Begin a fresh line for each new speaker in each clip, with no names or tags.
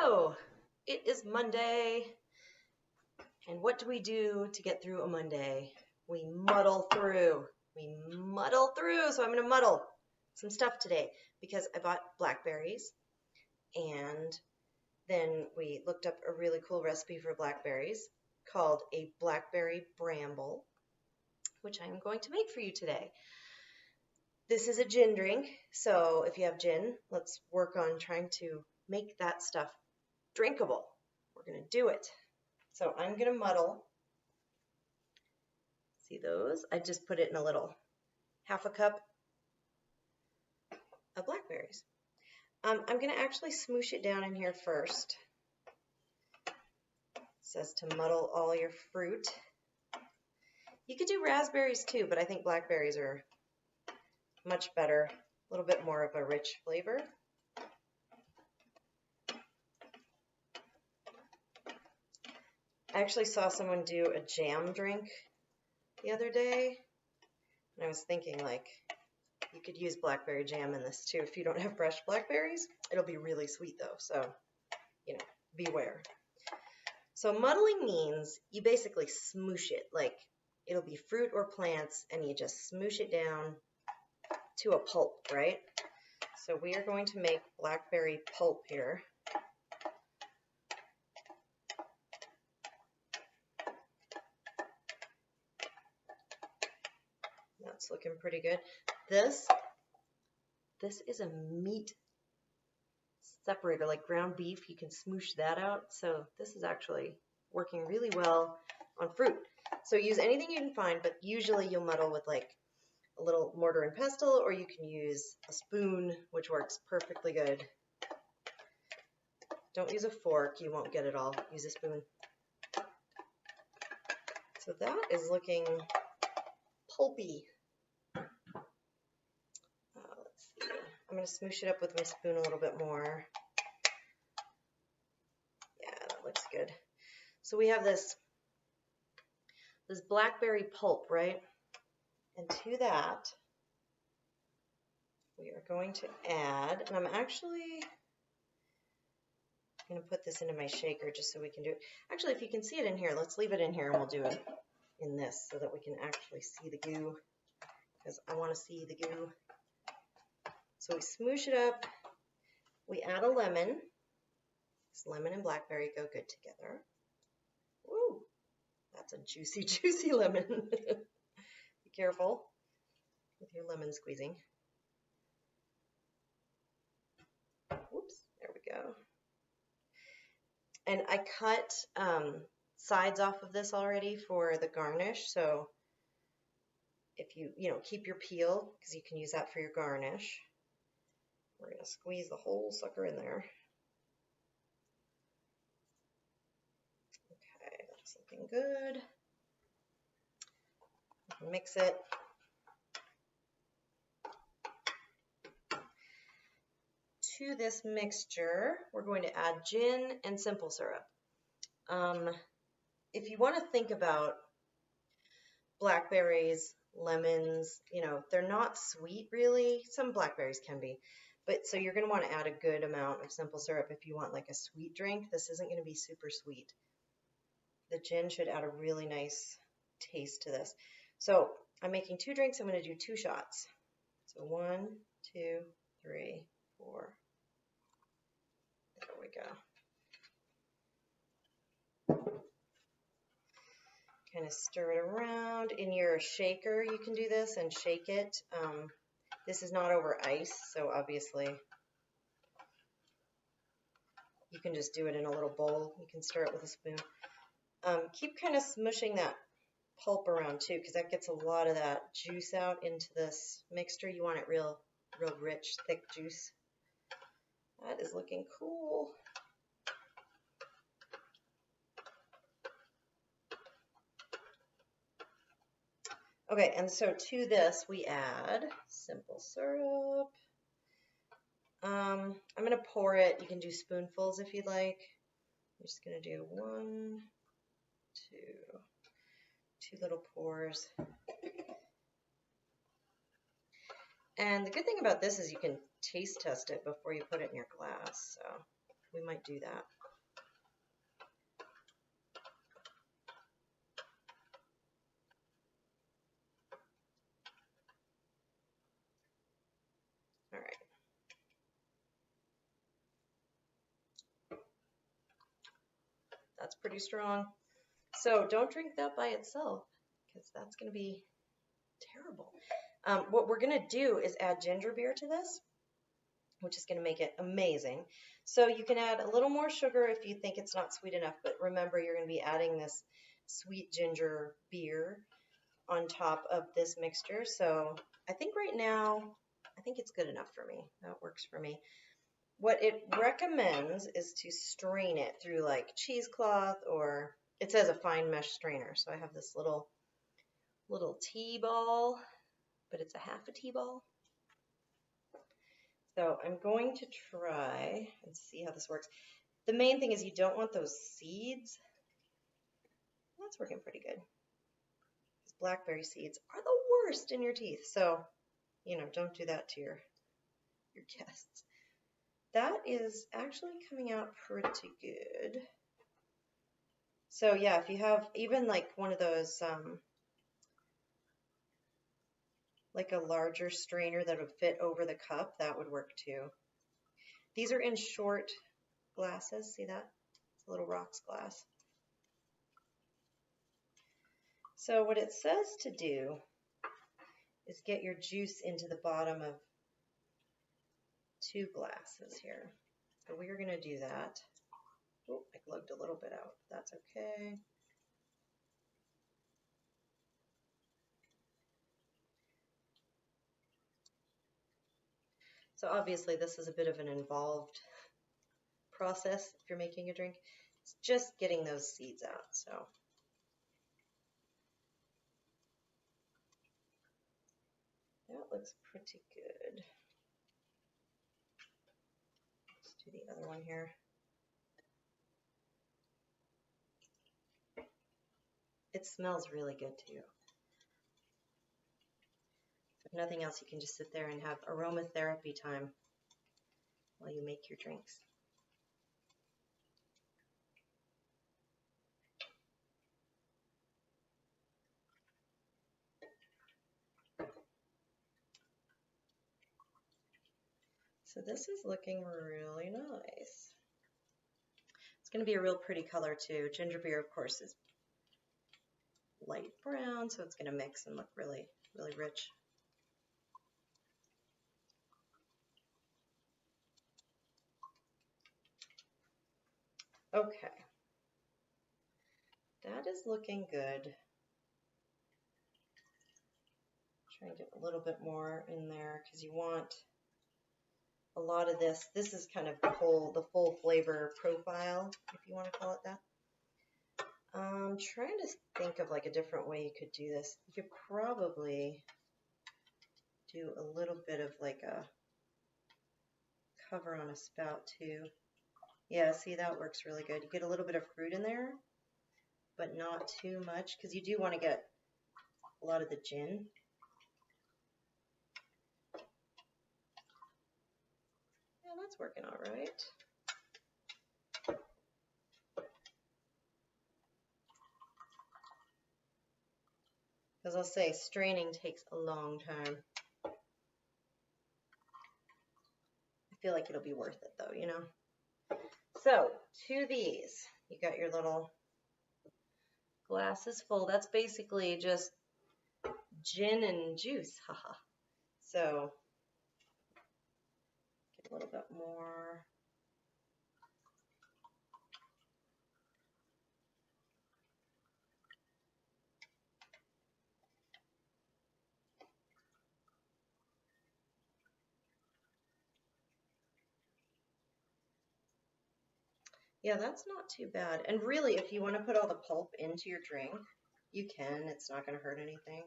Hello! It is Monday, and what do we do to get through a Monday? We muddle through. So I'm going to muddle some stuff today because I bought blackberries, and then we looked up a really cool recipe for blackberries called a blackberry bramble, which I'm going to make for you today. This is a gin drink, so if you have gin, let's work on trying to make that stuff drinkable. We're going to do it. So I'm going to muddle. See those? I just put it in a little half a cup of blackberries. I'm going to actually smoosh it down in here first. It says to muddle all your fruit. You could do raspberries too, but I think blackberries are much better, a little bit more of a rich flavor. I actually saw someone do a jam drink the other day, and I was thinking, like, you could use blackberry jam in this too. If you don't have fresh blackberries, it'll be really sweet though, so, you know, beware. So muddling means you basically smoosh it, like it'll be fruit or plants, and you just smoosh it down to a pulp, right? So we are going to make blackberry pulp here. That's looking pretty good. This is a meat separator, like ground beef. You can smoosh that out. So this is actually working really well on fruit. So use anything you can find, but usually you'll muddle with like a little mortar and pestle, or you can use a spoon, which works perfectly good. Don't use a fork, you won't get it all. Use a spoon. So that is looking pulpy. Let's see. I'm going to smoosh it up with my spoon a little bit more. Yeah, that looks good. So we have this blackberry pulp, right? And to that, we are going to add, and I'm actually going to put this into my shaker just so we can do it. Actually, if you can see it in here, let's leave it in here and we'll do it in this so that we can actually see the goo, because I want to see the goo. So we smoosh it up. We add a lemon. This lemon and blackberry go good together. Woo! That's a juicy, juicy lemon. Be careful with your lemon squeezing. Whoops, there we go. And I cut sides off of this already for the garnish, so if you keep your peel, because you can use that for your garnish. We're going to squeeze the whole sucker in there. Okay, that's looking good. Mix it. To this mixture, we're going to add gin and simple syrup. If you want to think about blackberries, lemons, they're not sweet really. Some blackberries can be, but so you're going to want to add a good amount of simple syrup if you want like a sweet drink. This isn't going to be super sweet. The gin should add a really nice taste to this. So I'm making 2 drinks. I'm going to do 2 shots. So 1, 2, 3, 4. There we go. Kind of stir it around. In your shaker, you can do this and shake it. This is not over ice, so obviously you can just do it in a little bowl. You can stir it with a spoon. Keep kind of smushing that pulp around too, because that gets a lot of that juice out into this mixture. You want it real rich, thick juice. That is looking cool. Okay, and so to this we add simple syrup. I'm going to pour it. You can do spoonfuls if you'd like. I'm just going to do 1, 2 little pours. And the good thing about this is you can taste test it before you put it in your glass. So we might do that. All right. That's pretty strong. So don't drink that by itself because that's going to be terrible. What we're going to do is add ginger beer to this, which is going to make it amazing. So you can add a little more sugar if you think it's not sweet enough, but remember you're going to be adding this sweet ginger beer on top of this mixture. So I think right now, I think it's good enough for me. That works for me. What it recommends is to strain it through like cheesecloth, or it says a fine mesh strainer. So I have this little tea ball, but it's a half a tea ball. So I'm going to try and see how this works. The main thing is you don't want those seeds. That's working pretty good. These blackberry seeds are the worst in your teeth. So, you know, don't do that to your guests. That is actually coming out pretty good. So yeah, if you have even like one of those, like a larger strainer that would fit over the cup, that would work too. These are in short glasses. See that? It's a little rocks glass. So what it says to do is get your juice into the bottom of 2 glasses here. So we're going to do that. Oh, I glugged a little bit out. That's okay. So obviously this is a bit of an involved process if you're making a drink. It's just getting those seeds out. So that looks pretty good. Let's do the other one here. It smells really good too. If nothing else, you can just sit there and have aromatherapy time while you make your drinks. So this is looking really nice. It's going to be a real pretty color too. Ginger beer, of course, is light brown, so it's going to mix and look really, really rich. Okay, that is looking good. Try and get a little bit more in there because you want a lot of this. This is kind of the full flavor profile, if you want to call it that. I'm trying to think of like a different way you could do this. You could probably do a little bit of like a cover on a spout too. Yeah, see, that works really good. You get a little bit of fruit in there, but not too much because you do want to get a lot of the gin. Yeah, that's working all right. Because I'll say straining takes a long time. I feel like it'll be worth it though, you know. So to these, you got your little glasses full. That's basically just gin and juice, haha. So get a little bit more. Yeah, that's not too bad. And really, if you want to put all the pulp into your drink, you can. It's not going to hurt anything.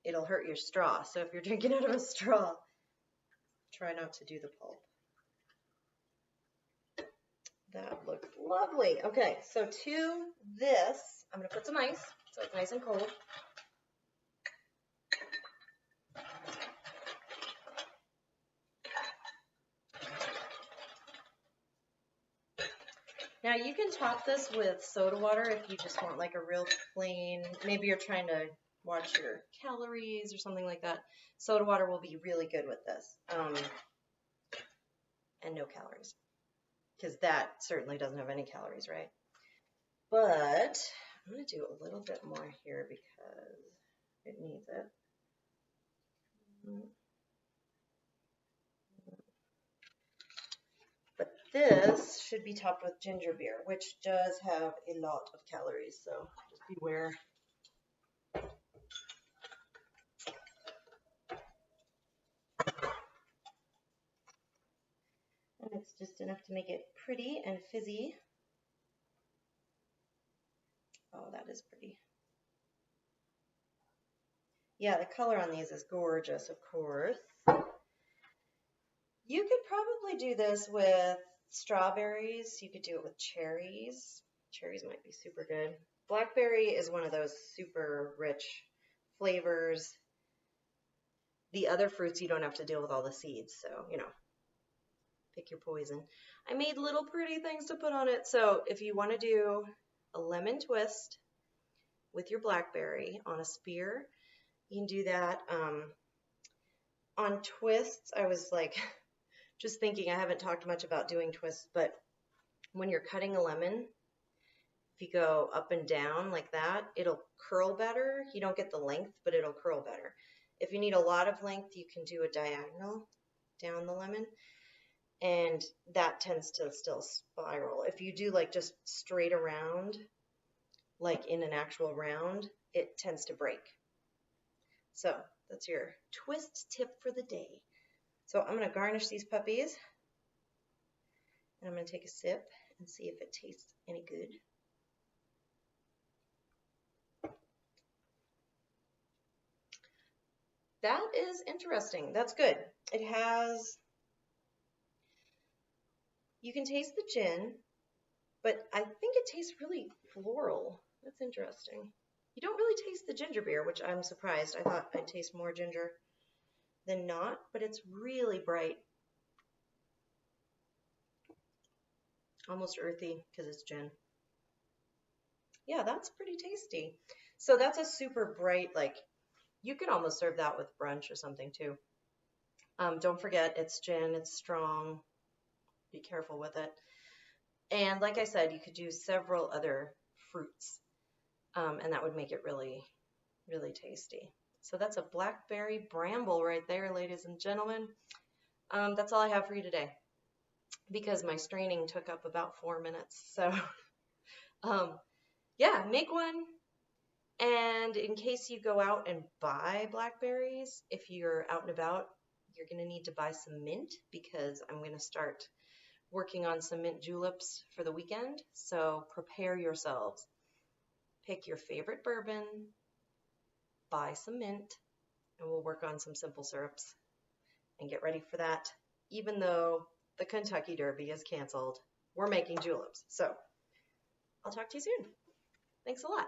It'll hurt your straw. So if you're drinking out of a straw, try not to do the pulp. That looks lovely. Okay, so to this, I'm going to put some ice so it's nice and cold. Now you can top this with soda water if you just want like a real plain, maybe you're trying to watch your calories or something like that. Soda water will be really good with this. And no calories, because that certainly doesn't have any calories, right? But I'm going to do a little bit more here because it needs it. But this should be topped with ginger beer, which does have a lot of calories, so just beware. And it's just enough to make it pretty and fizzy. Oh, that is pretty. Yeah, the color on these is gorgeous, of course. You could probably do this with strawberries. You could do it with cherries. Cherries might be super good. Blackberry is one of those super rich flavors. The other fruits, you don't have to deal with all the seeds, so, you know, pick your poison. I made little pretty things to put on it. So if you want to do a lemon twist with your blackberry on a spear, you can do that. On twists, I was like just thinking, I haven't talked much about doing twists, but when you're cutting a lemon, if you go up and down like that, it'll curl better. You don't get the length, but it'll curl better. If you need a lot of length, you can do a diagonal down the lemon, and that tends to still spiral. If you do like just straight around, like in an actual round, it tends to break. So that's your twist tip for the day. So I'm going to garnish these puppies, and I'm going to take a sip and see if it tastes any good. That is interesting. That's good. It has, you can taste the gin, but I think it tastes really floral. That's interesting. You don't really taste the ginger beer, which I'm surprised. I thought I'd taste more ginger than not, but it's really bright. Almost earthy because it's gin. Yeah, that's pretty tasty. So that's a super bright, like, you could almost serve that with brunch or something too. Don't forget, it's gin, it's strong. Be careful with it. And like I said, you could do several other fruits, and that would make it really, really tasty. So that's a blackberry bramble right there, ladies and gentlemen. That's all I have for you today, because my straining took up about 4 minutes. So yeah, make one. And in case you go out and buy blackberries, if you're out and about, you're going to need to buy some mint, because I'm going to start working on some mint juleps for the weekend. So prepare yourselves. Pick your favorite bourbon, buy some mint, and we'll work on some simple syrups and get ready for that. Even though the Kentucky Derby is canceled, we're making juleps. So I'll talk to you soon. Thanks a lot.